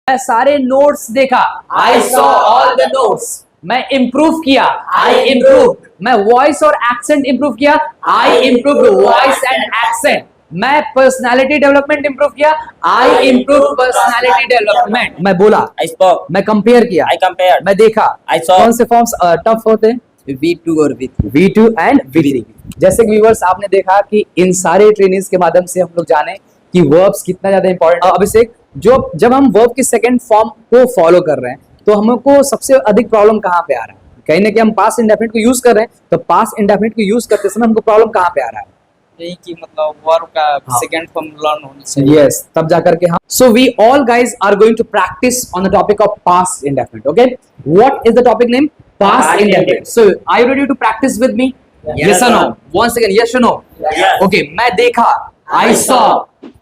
मैं सारे नोट्स देखा, I saw all the notes. मैं इंप्रूव किया, आई इंप्रूव। मैं वॉइस और एक्सेंट इंप्रूव किया, आई इंप्रूव वॉइस एंड एक्सेंट। मैं पर्सनालिटी डेवलपमेंट इंप्रूव किया, आई इंप्रूव पर्सनालिटी डेवलपमेंट। मैं बोला, I spoke. मैं कंपेयर किया, I compared. मैं देखा। I saw. कौन से फॉर्म्स टफ होते हैं? V2 और V3. V2 and V3। जैसे कि व्यूअर्स आपने देखा कि इन सारे ट्रेनिंग्स के माध्यम से हम लोग जाने कि वर्ब्स कितना ज्यादा इंपॉर्टेंट है। अभिषेक, जब हम वर्ब की सेकंड फॉर्म को फॉलो कर रहे हैं तो हमको सबसे अधिक प्रॉब्लम कहाँ पे आ रहा है? कहीं ना कहीं हम पास्ट इंडेफिनिट को यूज कर रहे हैं, तो पास्ट इंडेफिनिट को यूज करते समय हमको प्रॉब्लम कहाँ पे आ रहा है? यही कि मतलब वर्ब का सेकंड फॉर्म लर्न होना चाहिए। यस, तब जाकर के हम so we all guys are going to practice on the topic of past indefinite. Okay, what is the topic name? Past indefinite. So are you ready to practice with me? Yes और no? Once again, yes और no? Okay, मैं देखा, I saw.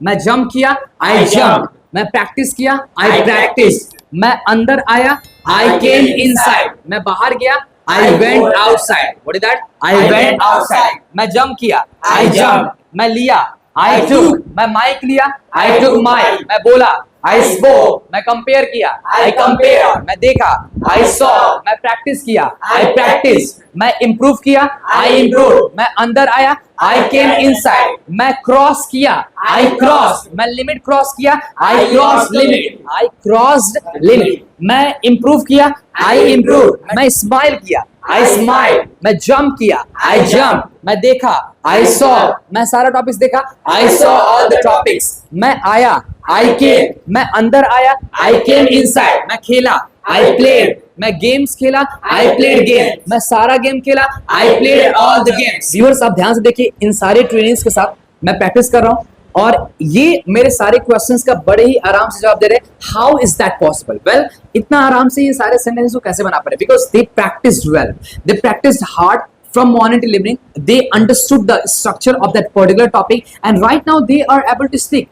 मैं jump किया, I jump. मैं practice किया, आई practice. मैं अंदर आया, आई केम इनसाइड। मैं बाहर गया, I went outside. What is that? I went outside. मैं jump किया, I jumped. मैं लिया, I took. मैं mic लिया, I took mic. मैं बोला, I spoke. मैं compare किया, I compared. मैं देखा, I saw. मैं practice किया, I practiced. मैं improve किया, I improved. मैं अंदर आया, I came inside. मैं cross किया, I crossed. मैं limit cross किया, I crossed limit. I crossed limit. मैं improve किया, I improved. मैं smile किया, I smiled. मैं jump किया, I jumped. मैं देखा, I saw. मैं सारा टॉपिक्स देखा, I saw all the topics. मैं आया, I came. मैं अंदर आया, I came inside. मैं खेला, I played. मैं गेम्स खेला, I played game. मैं सारा गेम खेला, I played all the games. Viewers, आप ध्यान से देखिए, इन सारे ट्रेनिंग्स के साथ मैं प्रैक्टिस कर रहा हूँ और ये मेरे सारे क्वेश्चंस का बड़े ही आराम से जवाब दे रहे हैं। How is that possible? Well, इतना आराम से ये सारे सेंटेंसेस को कैसे बना पा रहे? Because they practised well, they practised hard from morning till evening. They understood the structure of that particular topic, and right now they are able to speak.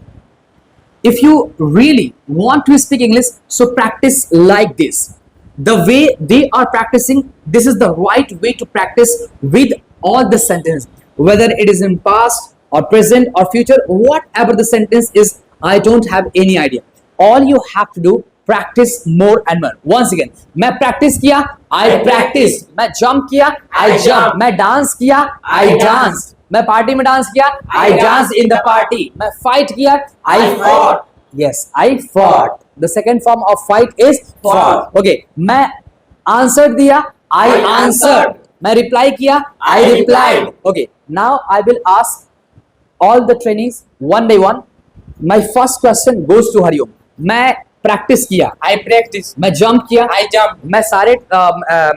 If you really want to speak English, so practice like this. The way they are practicing, this is the right way to practice with all the sentences, whether it is in past or present or future, whatever the sentence is, I don't have any idea. All you have to do, practice more and more. Once again, मैं practice किया, I practiced. मैं jump किया, I jumped. मैं dance किया, I danced. मैं party में dance किया, I danced in the party. मैं fight किया, I fought. Yes, I fought. The second form of fight is fought. Okay, मैं answer दिया, I answered. मैं reply किया, I replied. Okay, now I will ask all the trainings one by one. My first question goes to Hariom. मैं practice किया, I practice. मैं jump किया, I jump. मैं सारे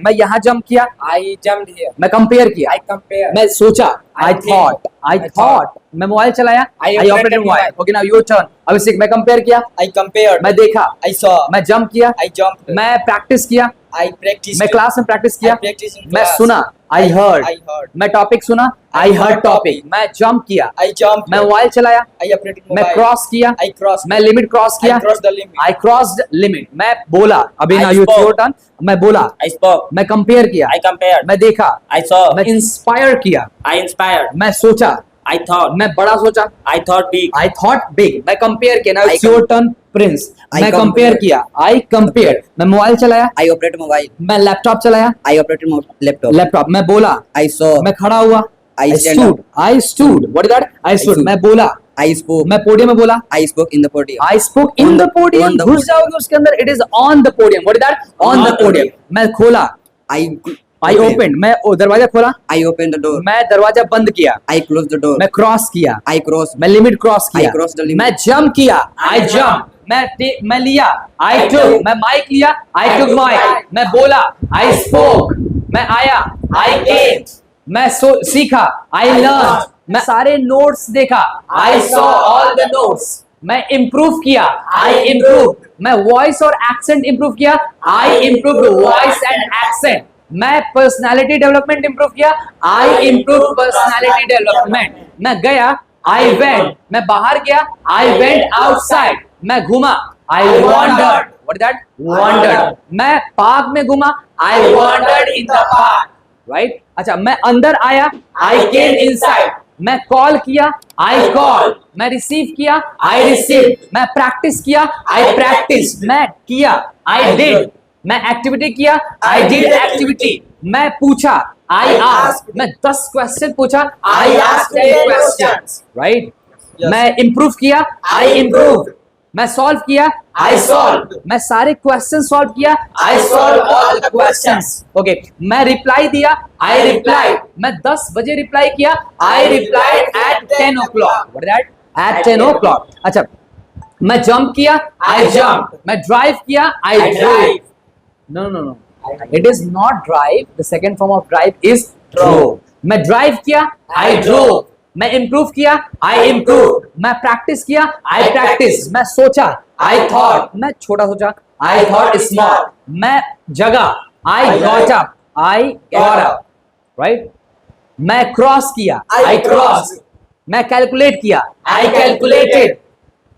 मैं यहाँ जंप किया, I jumped here. मैं कंपेयर किया, I compare. मैं सोचा, I I think. thought, मैं मोबाइल चलाया, I operated operated मोबाइल। mobile. Okay, now your turn. Abhishek, मैं कंपेयर किया, I compared. मैं देखा, I saw. मैं जंप किया, I jumped. मैं प्रैक्टिस किया, I practiced. मैं क्लास में प्रैक्टिस किया, I practiced in मैं class. सुना, I heard. I heard. मैं टॉपिक सुना, I heard टॉपिक। मैं जंप किया, I jumped. मैं मोबाइल चलाया, I operated मैं mobile. क्रॉस किया, I crossed. मैं लिमिट क्रॉस किया, I crossed the limit. I crossed limit. मैं बोला, अभी I ना यूथ spoke. Your turn. मैं बोला, I spoke. मैं कंपेयर किया, I compared. मैं देखा, I saw. मैं इंस्पायर किया, I inspired. मैं सोचा, I thought. मैं बड़ा सोचा, I thought big. I thought big. मैं कंपेयर किया, now I it's your turn Prince. I मैं कंपेयर compared. किया, I compared. मैं मोबाइल चलाया, I operated mobile. मैं लैपटॉप चलाया, I operated laptop. लैपटॉप। मैं बोला, I saw. मैं खड़ा हुआ, I stand stood. I stood. What is that? I stood. stood. मैं बोला, I spoke. मैं पोडियम में बोला, I spoke in the podium. I spoke in the podium. On the घुस जाओगे उसके अंदर, it is on the podium. What is that? On the podium. मैं खोला, I opened. मैं दरवाजा खोला, I opened the door. मैं दरवाजा बंद किया, I closed the door. मैं क्रॉस किया, I crossed. मैं लिमिट क्रॉस किया, I crossed the limit. मैं जंप किया, I jump. मैं लिया, I took. मैं माइक लिया, I took mic. मैं बोला, I spoke. मैं आया, I came. मैं सीखा, I learned. मैं सारे नोट्स देखा, I saw all the notes. मैं इंप्रूव किया, I improved. मैं वॉइस और एक्सेंट इंप्रूव किया, I improved voice and accent. मैं पर्सनालिटी डेवलपमेंट इंप्रूव किया, I improved पर्सनालिटी डेवलपमेंट। मैं गया, I went. मैं बाहर गया, I went outside. मैं घूमा, I wandered. What is that? Wandered. मैं पार्क में घूमा, I wandered in the park. Right? अच्छा, मैं अंदर आया, I came inside. मैं कॉल किया, आई कॉल। मैं रिसीव किया, आई रिसीव। मैं प्रैक्टिस किया, आई प्रैक्टिस। मैं किया, आई डिड। मैं एक्टिविटी किया, आई डिड एक्टिविटी। मैं पूछा, आई आस्क। मैं 10 क्वेश्चन पूछा, I ask 10 questions, right. Yes. मैं इंप्रूव किया, आई इंप्रूव। मैं सॉल्व किया, आई सॉल्व। मैं सारे क्वेश्चन सॉल्व किया, I solve all the questions. Okay. मैं रिप्लाई दिया, आई रिप्लाई। मैं 10 बजे रिप्लाई किया, I replied at 10 o'clock। What is that? At 10 o'clock। अच्छा। मैं जंप किया, आई जंप। मैं ड्राइव किया, I drive. No no no, it is not drive. The second form of drive is drove. मैं drive किया, I drove. मैं improve किया, आई improve. मैं प्रैक्टिस किया, आई प्रैक्टिस। मैं सोचा, आई थॉट। मैं छोटा सोचा, आई थॉट स्मॉल। मैं जगा, I got up, I got up, right. मैं क्रॉस किया, आई क्रॉस। मैं कैलकुलेट किया, आई कैलकुलेटेड।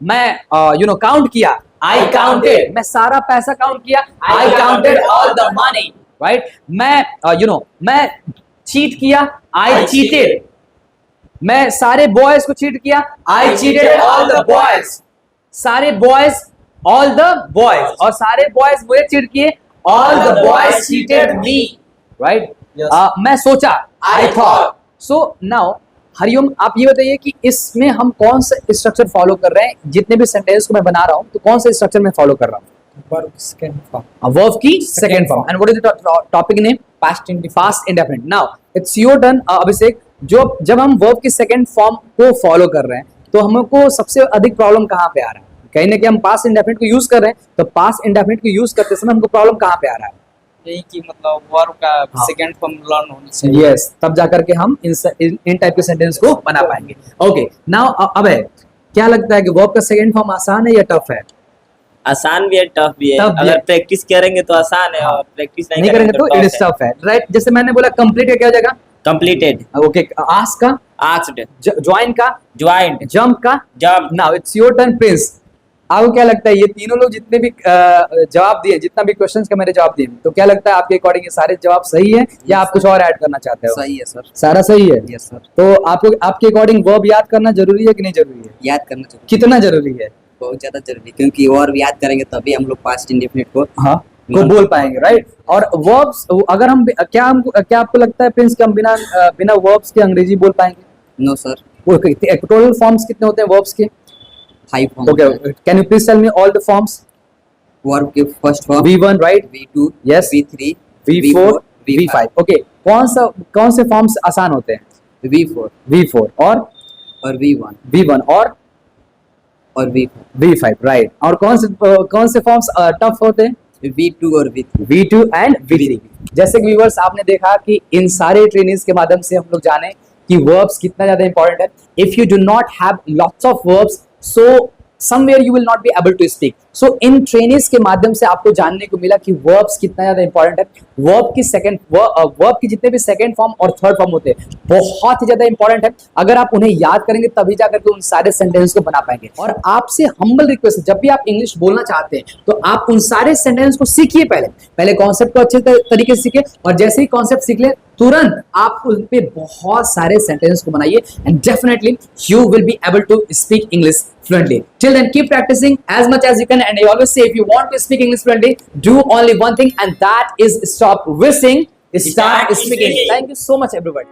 मैं काउंट किया, आई काउंटेड। मैं सारा पैसा काउंट किया, I counted all the money, right. मैं मैं चीट किया, आई चीटेड। मैं सारे बॉयज को चीट किया, आई चीटेड ऑल द बॉयज। सारे बॉयज, ऑल द बॉयज। और सारे बॉयज मुझे चीट किए, all the boys cheated me, right. Yes. मैं सोचा, I thought. So now Hariom, आप ये बताइए कि इसमें हम कौन सा स्ट्रक्चर फॉलो कर रहे हैं? जितने भी सेंटेंस को मैं बना रहा हूं तो कौन सा स्ट्रक्चर में फॉलो कर रहा हूं? Verb second form. वर्ब की second form. And what is the topic name? Past indefinite. Past indefinite. Now it's your turn Abhishek. जब हम वर्ब की सेकंड फॉर्म को फॉलो कर रहे हैं तो हमको सबसे अधिक प्रॉब्लम कहाँ पे आ रहा है? कहीं ना कहीं हम पास्ट इंडेफिनिट को यूज कर रहे हैं, तो पास्ट इंडेफिनिट को यूज करते समय हमको प्रॉब्लम कहाँ पे आ रहा है? यही कि मतलब वर्ब का हाँ। सेकंड फॉर्म लर्न होनी चाहिए। यस, तब जाकर के हम इन टाइप के सेंटेंस को बना पाएंगे। ओके, नाउ अब है, क्या लगता है कि वर्ब का सेकंड फॉर्म आसान है या टफ है? आसान भी है, टफ भी है। Tough भी अगर है। प्रैक्टिस करेंगे तो आसान है, और प्रैक्टिस नहीं करेंगे तो इट tough इज है। टफ है, राइट। जैसे मैंने बोला कंप्लीट का क्या हो जाएगा? Completed, okay. आस्क का, आस्क्ड, ज्वाइन का, ज्वाइंट, जंप का। Jump. Now it's your turn Prince. आपको क्या लगता है ये तीनों लोग जितने भी जवाब दिए, जितना भी क्वेश्चंस का मैंने जवाब दिए, तो क्या लगता है आपके अकॉर्डिंग ये सारे जवाब सही है या आप कुछ और ऐड करना चाहते हो? सही है सर। सारा सही है। Yes sir. तो आपको आपके अकॉर्डिंग वर्ब याद करना जरूरी है कि नहीं जरूरी है? याद करना चाहिए, कितना जरूरी है? बहुत ज्यादा जरूरी, क्योंकि और याद करेंगे तभी हम लोग पास्ट इंडेफिनिट को हाँ, को बोल पाएंगे, राइट। और वर्ब्स अगर हम क्या आपको लगता है प्रिंस कि हम बिना वर्ब्स के अंग्रेजी बोल पाएंगे? No sir. टोटल फॉर्म्स कितने होते हैं वर्ब्स के? 5 form. Okay, can you please tell me all the forms? Verb के first form V1, right? V2, Yes. V3, V4, V5। Okay, कौन से फॉर्म्स आसान होते हैं? V4 V4 और V1 V1 और V5, V5, राइट। और कौन से फॉर्म्स टफ होते हैं? V2 और V3। V2 and V3। जैसे कि व्यूअर्स आपने देखा कि इन सारे ट्रेनिंग्स के माध्यम से हम लोग जाने कि वर्ब्स कितना ज्यादा इंपॉर्टेंट है। If you do not have lots of verbs, so somewhere you will not be able to speak. So in trainings के माध्यम से आपको जानने को मिला कि वर्ब्स कितना ज्यादा इंपॉर्टेंट है। वर्ब की जितने भी सेकंड फॉर्म और थर्ड फॉर्म होते हैं बहुत ही ज्यादा इंपॉर्टेंट है। अगर आप उन्हें याद करेंगे तभी जाकर के उन सारे सेंटेंस को बना पाएंगे। और आपसे हम्बल रिक्वेस्ट है, जब भी आप इंग्लिश बोलना चाहते हैं तो आप उन सारे सेंटेंस को सीखिए। पहले कॉन्सेप्ट को अच्छे तरीके से सीखिए, और जैसे ही कॉन्सेप्ट सीख ले तुरंत आप उन पे बहुत सारे सेंटेंस को बनाइए, and definitely you will be able to speak English fluently. Till then, keep practicing as much as you can, and I always say, if you want to speak English fluently, do only one thing, and that is stop wishing, start speaking. Thank you so much, everybody.